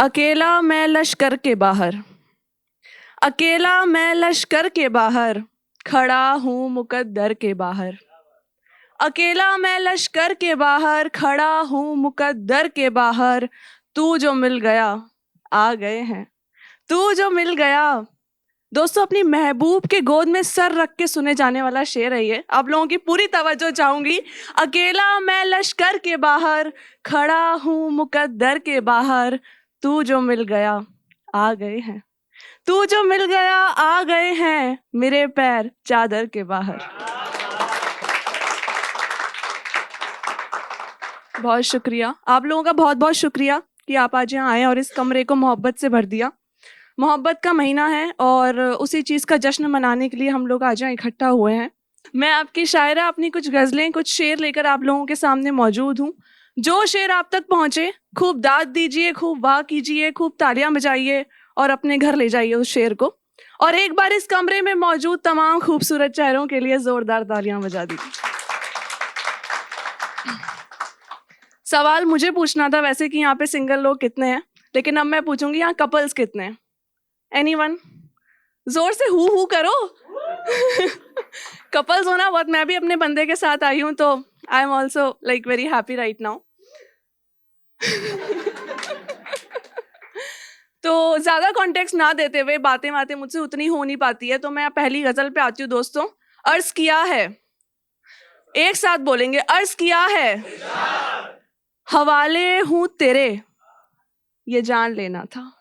अकेला मैं लश्कर के बाहर, अकेला मैं लश्कर के बाहर, खड़ा हूँ मुकद्दर के बाहर। अकेला मैं लश्कर के बाहर, खड़ा हूँ मुकद्दर के बाहर। तू जो मिल गया, आ गए हैं। तू जो मिल गया। दोस्तों, अपनी महबूब के गोद में सर रख के सुने जाने वाला शेर है ये। आप लोगों की पूरी तवज्जो चाहूंगी। अकेला मैं लश्कर के बाहर, खड़ा हूँ मुकद्दर के बाहर। तू जो मिल गया, आ गए हैं। तू जो मिल गया, आ गए हैं। मेरे पैर चादर के बाहर। बहुत शुक्रिया, आप लोगों का बहुत बहुत शुक्रिया कि आप आज यहाँ आए और इस कमरे को मोहब्बत से भर दिया। मोहब्बत का महीना है और उसी चीज़ का जश्न मनाने के लिए हम लोग आज यहाँ इकट्ठा हुए हैं। मैं आपकी शायरा अपनी कुछ गज़लें, कुछ शेर लेकर आप लोगों के सामने मौजूद हूँ। जो शेर आप तक पहुँचे, खूब दाद दीजिए, खूब वाह कीजिए, खूब तालियां बजाइए और अपने घर ले जाइए उस शेर को। और एक बार इस कमरे में मौजूद तमाम खूबसूरत चेहरों के लिए ज़ोरदार तालियां बजा दीजिए। सवाल मुझे पूछना था वैसे कि यहाँ पे सिंगल लोग कितने हैं, लेकिन अब मैं पूछूंगी यहाँ कपल्स कितने हैं। एनीवन? जोर से हु करो। कपल्स होना बहुत, मैं भी अपने बंदे के साथ आई हूँ तो I am also like very happy right now. तो ज्यादा कॉन्टेक्स्ट ना देते हुए, बातें मुझसे उतनी हो नहीं पाती है, तो मैं पहली गजल पे आती हूँ। दोस्तों, अर्ज किया है, एक साथ बोलेंगे, अर्ज किया है, हवाले हूँ तेरे, ये जान लेना था।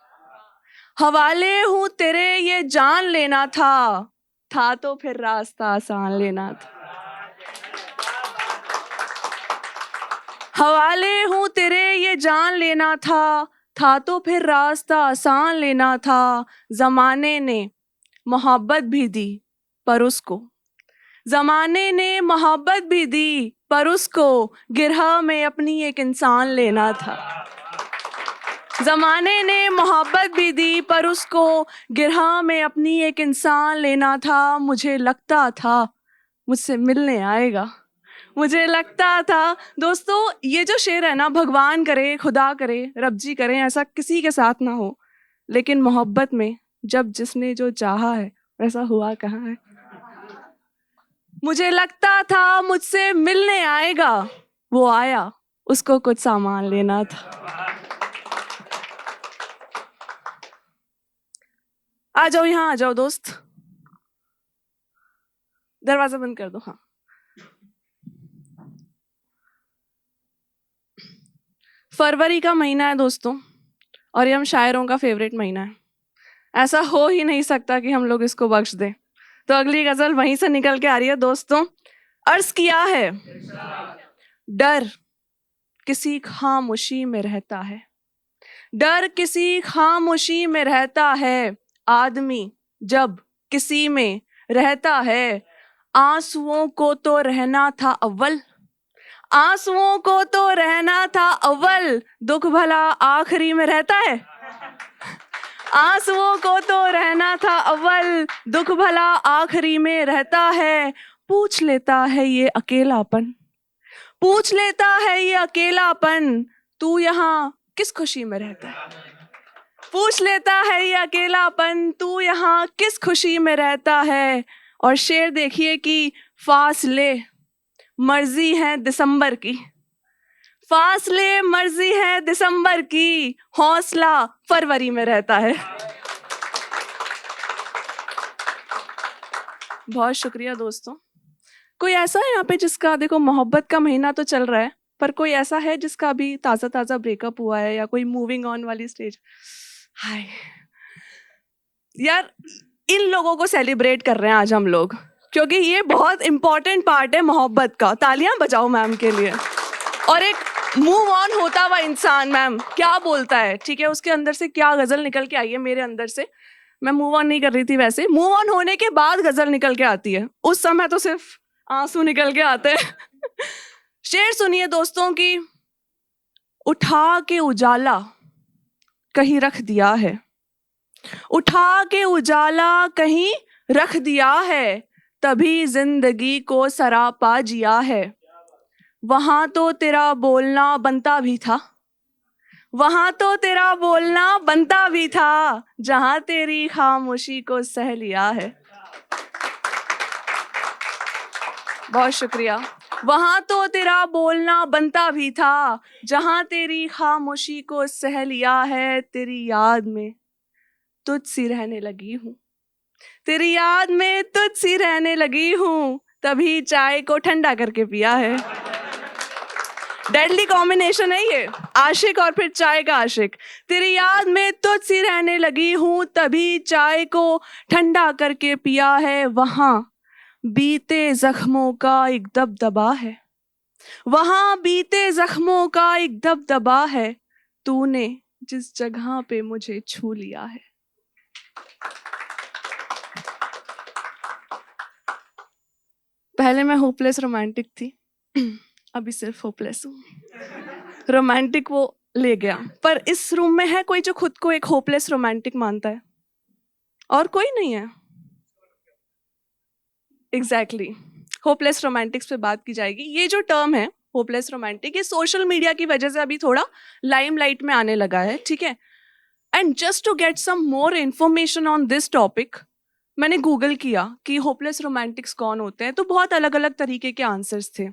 हवाले हूँ तेरे, ये जान लेना था तो फिर रास्ता आसान लेना था। हवाले हूँ तेरे, ये जान लेना था तो फिर रास्ता आसान लेना था। जमाने ने मोहब्बत भी दी पर उसको, जमाने ने मोहब्बत भी दी पर उसको गिरह में अपनी एक इंसान लेना था। जमाने ने मोहब्बत भी दी पर उसको गिरह में अपनी एक इंसान लेना था। मुझे लगता था मुझसे मिलने आएगा, मुझे लगता था। दोस्तों, ये जो शेर है ना, भगवान करे, खुदा करे, रब जी करे ऐसा किसी के साथ ना हो, लेकिन मोहब्बत में जब जिसने जो चाहा है वैसा हुआ कहाँ है। मुझे लगता था मुझसे मिलने आएगा, वो आया, उसको कुछ सामान लेना था। आ जाओ, यहाँ आ जाओ दोस्त, दरवाजा बंद कर दो। हाँ, फरवरी का महीना है दोस्तों, और ये हम शायरों का फेवरेट महीना है। ऐसा हो ही नहीं सकता कि हम लोग इसको बख्श दें। तो अगली गजल वहीं से निकल के आ रही है दोस्तों। अर्ज किया है, डर किसी खामोशी में रहता है, डर किसी खामोशी में रहता है। आदमी जब किसी में रहता है, आंसुओं को तो रहना था अव्वल, आंसुओं को तो रहना था अव्वल, दुख भला आखिरी में रहता है। आंसुओं को तो रहना था अव्वल, दुख भला आखिरी में रहता है। पूछ लेता है ये अकेलापन, पूछ लेता है ये अकेलापन, तू यहाँ किस खुशी में रहता है। पूछ लेता है ये अकेलापन, तू यहाँ किस खुशी में रहता है। और शेर देखिए कि फासले मर्जी है दिसंबर की, फासले मर्जी है दिसंबर की, हौसला फरवरी में रहता है। बहुत शुक्रिया दोस्तों। कोई ऐसा है यहाँ पे जिसका, देखो मोहब्बत का महीना तो चल रहा है, पर कोई ऐसा है जिसका अभी ताज़ा ताज़ा ब्रेकअप हुआ है या कोई मूविंग ऑन वाली स्टेज? हाय यार, इन लोगों को सेलिब्रेट कर रहे हैं आज हम लोग, क्योंकि ये बहुत इंपॉर्टेंट पार्ट है मोहब्बत का। तालियां बजाओ मैम के लिए। और एक मूव ऑन होता हुआ इंसान, मैम क्या बोलता है, ठीक है, उसके अंदर से क्या गजल निकल के आई है मेरे अंदर से। मैं मूव ऑन नहीं कर रही थी, वैसे मूव ऑन होने के बाद गजल निकल के आती है, उस समय तो सिर्फ आंसू निकल के आते हैं। शेर सुनिए दोस्तों की, उठा के उजाला कहीं रख दिया है, उठा के उजाला कहीं रख दिया है, तभी जिंदगी को सरापा जिया है। वहां तो तेरा बोलना बनता भी था, वहां तो तेरा बोलना बनता भी था, जहां तेरी खामोशी को सह लिया है। बहुत शुक्रिया। वहां तो तेरा बोलना बनता भी था, जहां तेरी खामोशी को सह लिया है। तेरी याद में तुझ सी रहने लगी हूँ, तेरी याद में तुझ सी रहने लगी हूँ, तभी चाय को ठंडा करके पिया है। डेडली कॉम्बिनेशन है ये, आशिक और फिर चाय का आशिक। तेरी याद में तुझ सी रहने लगी हूँ, तभी चाय को ठंडा करके पिया है। वहां बीते जख्मों का एक दबदबा है, वहां बीते जख्मों का एक दबदबा है, तूने जिस जगह पे मुझे छू लिया है। पहले मैं होपलेस रोमांटिक थी, अभी सिर्फ होपलेस हूँ। रोमांटिक वो ले गया, पर इस रूम में है कोई जो खुद को एक होपलेस रोमांटिक मानता है? और कोई नहीं है? एग्जैक्टली होपलेस रोमांटिक्स पे बात की जाएगी। ये जो टर्म है होपलेस रोमांटिक, ये सोशल मीडिया की वजह से अभी थोड़ा लाइमलाइट में आने लगा है, ठीक है। And just to get some more information on this topic, मैंने गूगल किया कि होपलेस रोमांटिक्स कौन होते हैं, तो बहुत अलग अलग तरीके के आंसर्स थे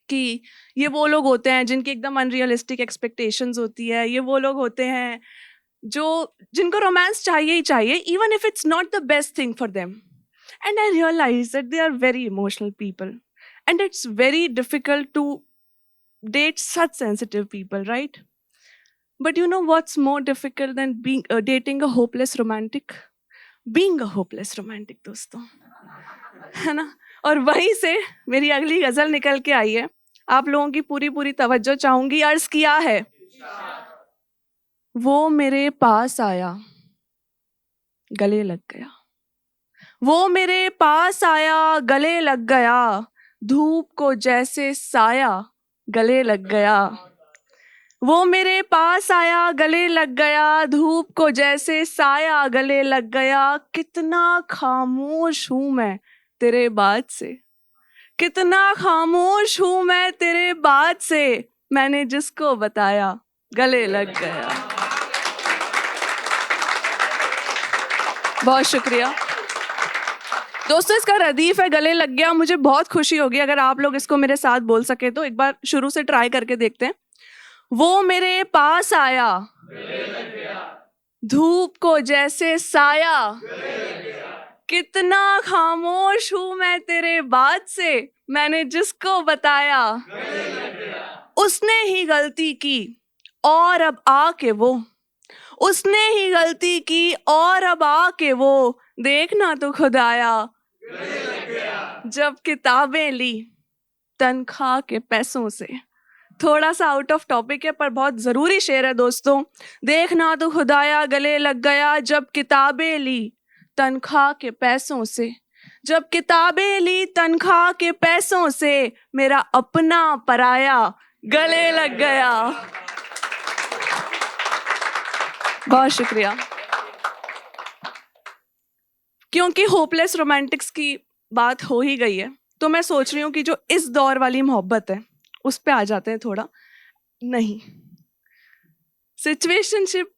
कि ये वो लोग होते हैं जिनकी एकदम अनरियलिस्टिक एक्सपेक्टेशंस होती है, ये वो लोग होते हैं जो जिनको रोमांस चाहिए ही चाहिए, even if it's not the best thing for them. And I realized that they are very emotional people. And it's very difficult to date such sensitive people, right? But you know what's more difficult than dating a hopeless romantic? Being a hopeless romantic, दोस्तों, है ना? और वहीं से मेरी अगली गजल निकल के आई है। आप लोगों की पूरी पूरी तवज्जो चाहूंगी। अर्ज किया है, वो मेरे पास आया, गले लग गया। वो मेरे पास आया, गले लग गया, धूप को जैसे साया गले लग गया। वो मेरे पास आया, गले लग गया, धूप को जैसे साया गले लग गया। कितना खामोश हूं मैं तेरे बात से, कितना खामोश हूं मैं तेरे बात से, मैंने जिसको बताया गले लग गया। बहुत शुक्रिया दोस्तों। इसका रदीफ है गले लग गया। मुझे बहुत खुशी होगी अगर आप लोग इसको मेरे साथ बोल सके, तो एक बार शुरू से ट्राई करके देखते हैं। वो मेरे पास आया, गले लग गया, धूप को जैसे साया गले लग गया। कितना खामोश हूं मैं तेरे बात से, मैंने जिसको बताया गले लग गया। उसने ही गलती की और अब आके वो, उसने ही गलती की और अब आके वो, देखना तो खुदाया गले लग गया। जब किताबें ली तनख्वाह के पैसों से। थोड़ा सा आउट ऑफ टॉपिक है पर बहुत जरूरी शेर है दोस्तों। देखना तो खुदाया गले लग गया, जब किताबें ली तनख्वाह के पैसों से, जब किताबें ली तनख्वाह के पैसों से, मेरा अपना पराया गले लग गया। बहुत शुक्रिया। क्योंकि होपलेस रोमांटिक्स की बात हो ही गई है, तो मैं सोच रही हूँ कि जो इस दौर वाली मोहब्बत है उस पे आ जाते हैं थोड़ा। नहीं, सिचुएशनशिप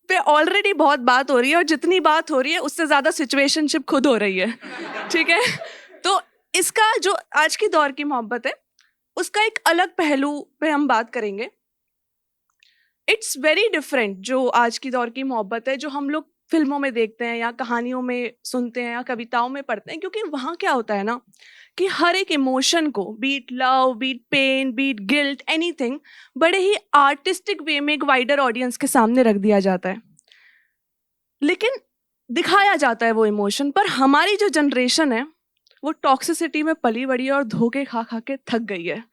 पे ऑलरेडी बहुत बात हो रही है, और जितनी बात हो रही है उससे ज्यादा सिचुएशनशिप खुद हो रही है, ठीक है। तो इसका जो आज की दौर की मोहब्बत है उसका एक अलग पहलू पे हम बात करेंगे। इट्स वेरी डिफरेंट जो आज की दौर की मोहब्बत है, जो हम लोग फिल्मों में देखते हैं या कहानियों में सुनते हैं या कविताओं में पढ़ते हैं। क्योंकि वहाँ क्या होता है ना कि हर एक इमोशन को, beat love, beat pain, beat guilt, anything, बड़े ही आर्टिस्टिक वे में एक वाइडर ऑडियंस के सामने रख दिया जाता है, लेकिन दिखाया जाता है वो इमोशन। पर हमारी जो जनरेशन है वो टॉक्सिसिटी में पली बड़ी है और धोखे खा खा के थक गई है।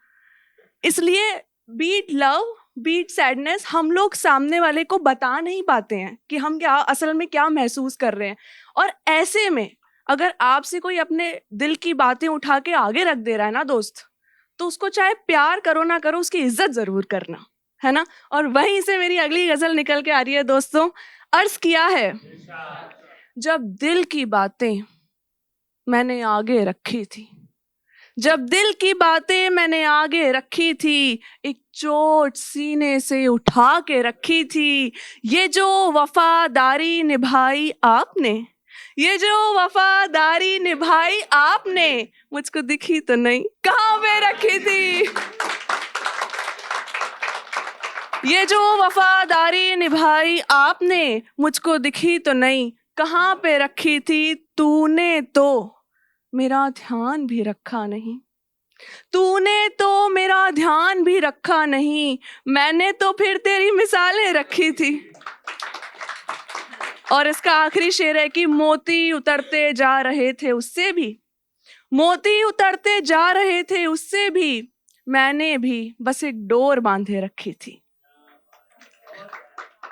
इसलिए बीट लव, बीट सैडनेस हम लोग सामने वाले को बता नहीं पाते हैं कि हम क्या असल में क्या महसूस कर रहे हैं। और ऐसे में अगर आपसे कोई अपने दिल की बातें उठा के आगे रख दे रहा है ना दोस्त, तो उसको चाहे प्यार करो ना करो, उसकी इज्जत जरूर करना, है ना। और वहीं से मेरी अगली गजल निकल के आ रही है दोस्तों। अर्ज किया है, जब दिल की बातें मैंने आगे रखी थी, जब दिल की बातें मैंने आगे रखी थी, एक चोट सीने से उठा के रखी थी। ये जो वफादारी निभाई आपने, ये जो वफादारी निभाई आपने, मुझको दिखी तो नहीं, कहाँ पे रखी थी। ये जो वफादारी निभाई आपने, मुझको दिखी तो नहीं, कहाँ पे रखी थी। तूने तो मेरा ध्यान भी रखा नहीं, तूने तो मेरा ध्यान भी रखा नहीं, मैंने तो फिर तेरी मिसालें रखी थी। और इसका आखिरी शेर है कि मोती उतरते जा रहे थे उससे भी, मोती उतरते जा रहे थे उससे भी, मैंने भी बस एक डोर बांधे रखी थी।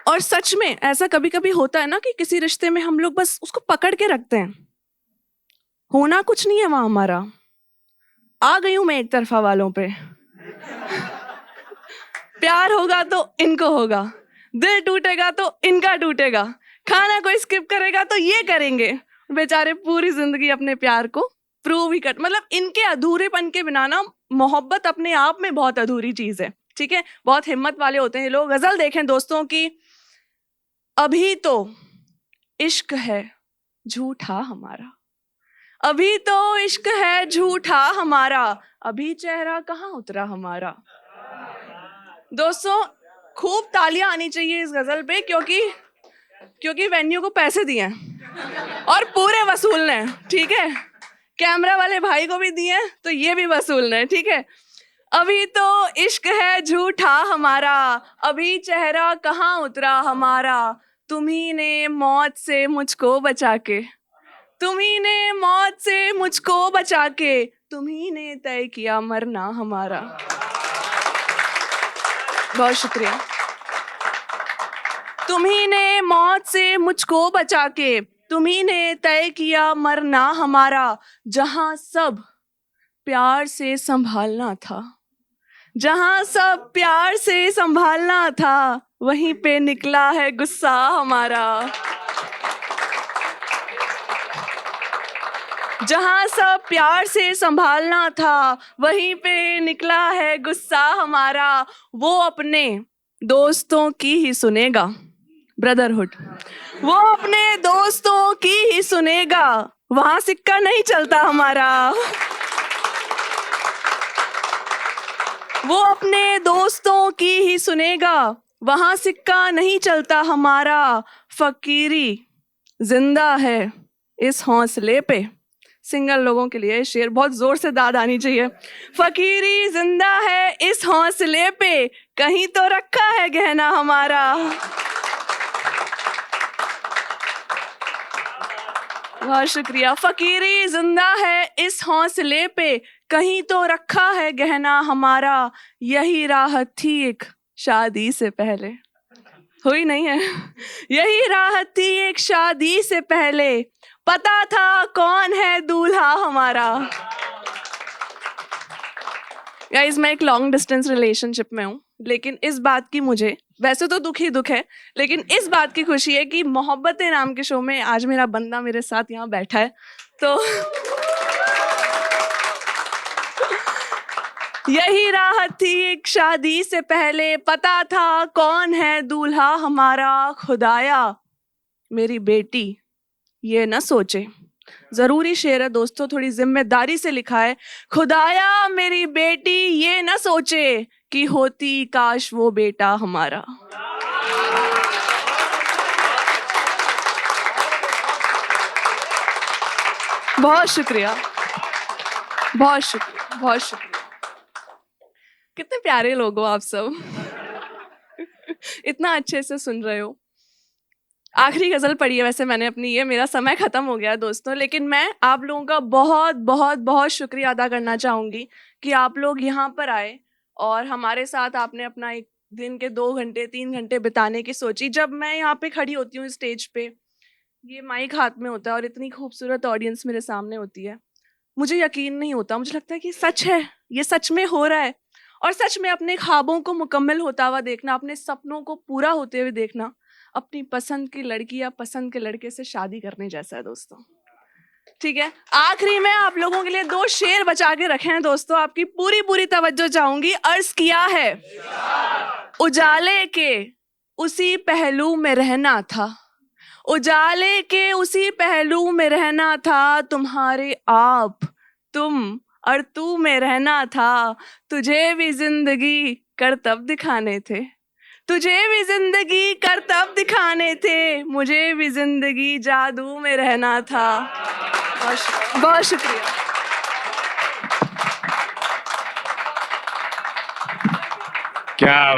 और सच में ऐसा कभी कभी होता है ना कि किसी रिश्ते में हम लोग बस उसको पकड़ के रखते हैं, होना कुछ नहीं है वहां हमारा। आ गई हूं मैं एक तरफा वालों पे। प्यार होगा तो इनको होगा, दिल टूटेगा तो इनका टूटेगा, खाना कोई स्किप करेगा तो ये करेंगे। बेचारे पूरी जिंदगी अपने प्यार को प्रूव ही कर, मतलब इनके अधूरेपन के बिना ना मोहब्बत अपने आप में बहुत अधूरी चीज है। ठीक है, बहुत हिम्मत वाले होते हैं लोग। गजल देखें दोस्तों की, अभी तो इश्क है झूठा हमारा, अभी तो इश्क है झूठा हमारा, अभी चेहरा कहाँ उतरा हमारा। दोस्तों खूब तालियां आनी चाहिए इस गजल पे, क्योंकि वेन्यू को पैसे दिए हैं और पूरे वसूलने हैं। ठीक है, कैमरा वाले भाई को भी दिए हैं तो ये भी वसूलने हैं। ठीक है, अभी तो इश्क है झूठा हमारा, अभी चेहरा कहाँ उतरा हमारा, तुम्ही ने मौत से मुझको बचा के, तुम्ही ने मौत से मुझको बचा के, तुम्ही ने तय किया मरना हमारा। बहुत शुक्रिया। तुम्ही ने मौत से मुझको बचा के, तुम्ही ने तय किया मरना हमारा, जहां सब प्यार से संभालना था, जहां सब प्यार से संभालना था, वहीं पे निकला है गुस्सा हमारा। जहां सब प्यार से संभालना था, वहीं पे निकला है गुस्सा हमारा। वो अपने दोस्तों की ही सुनेगा, ब्रदरहुड, वो अपने दोस्तों की ही सुनेगा, वहां सिक्का नहीं चलता हमारा। वो अपने दोस्तों की ही सुनेगा, वहां सिक्का नहीं चलता हमारा। फकीरी जिंदा है इस हौसले पे, सिंगल लोगों के लिए शेर बहुत जोर से दाद आनी चाहिए। फकीरी जिंदा है इस हौसले पे, कहीं तो रखा है गहना हमारा। बहुत शुक्रिया। फकीरी जिंदा है इस हौसले पे, कहीं तो रखा है गहना हमारा। यही राहत थी एक शादी से पहले, हुई नहीं है। यही राहत थी एक शादी से पहले, पता था कौन है दूल्हा हमारा। गाइस मैं एक लॉन्ग डिस्टेंस रिलेशनशिप में हूँ, लेकिन इस बात की मुझे वैसे तो दुख ही दुख है, लेकिन इस बात की खुशी है कि मोहब्बतें नाम के शो में आज मेरा बंदा मेरे साथ यहाँ बैठा है। तो यही राहत थी एक शादी से पहले, पता था कौन है दूल्हा हमारा। खुदाया मेरी बेटी ये न सोचे, जरूरी शेर है दोस्तों, थोड़ी जिम्मेदारी से लिखा है। खुदाया मेरी बेटी ये न सोचे कि होती काश वो बेटा हमारा। बहुत शुक्रिया, बहुत शुक्रिया, बहुत शुक्रिया। कितने प्यारे लोग हो आप सब। इतना अच्छे से सुन रहे हो। आखिरी गजल पढ़ी है वैसे मैंने अपनी, ये मेरा समय खत्म हो गया दोस्तों, लेकिन मैं आप लोगों का बहुत बहुत बहुत शुक्रिया अदा करना चाहूंगी कि आप लोग यहाँ पर आए और हमारे साथ आपने अपना एक दिन के 2 घंटे 3 घंटे बिताने की सोची। जब मैं यहाँ पे खड़ी होती हूँ स्टेज पे, ये माइक हाथ में होता है और इतनी खूबसूरत ऑडियंस मेरे सामने होती है, मुझे यकीन नहीं होता। मुझे लगता है कि सच है, ये सच में हो रहा है। और सच में अपने ख्वाबों को मुकम्मल होता हुआ देखना, अपने सपनों को पूरा होते हुए देखना, अपनी पसंद की लड़की या पसंद के लड़के से शादी करने जैसा है दोस्तों। ठीक है, आखिरी में आप लोगों के लिए 2 शेर बचा के रखे हैं दोस्तों, आपकी पूरी पूरी तवज्जो चाहूंगी। अर्ज किया है, उजाले के उसी पहलू में रहना था, उजाले के उसी पहलू में रहना था, तुम्हारे आप, तुम और तू में रहना था, तुझे भी जिंदगी करतब दिखाने थे, तुझे भी जिंदगी करतब दिखाने थे, मुझे भी जिंदगी जादू में रहना था। बहुत शुक्रिया। क्या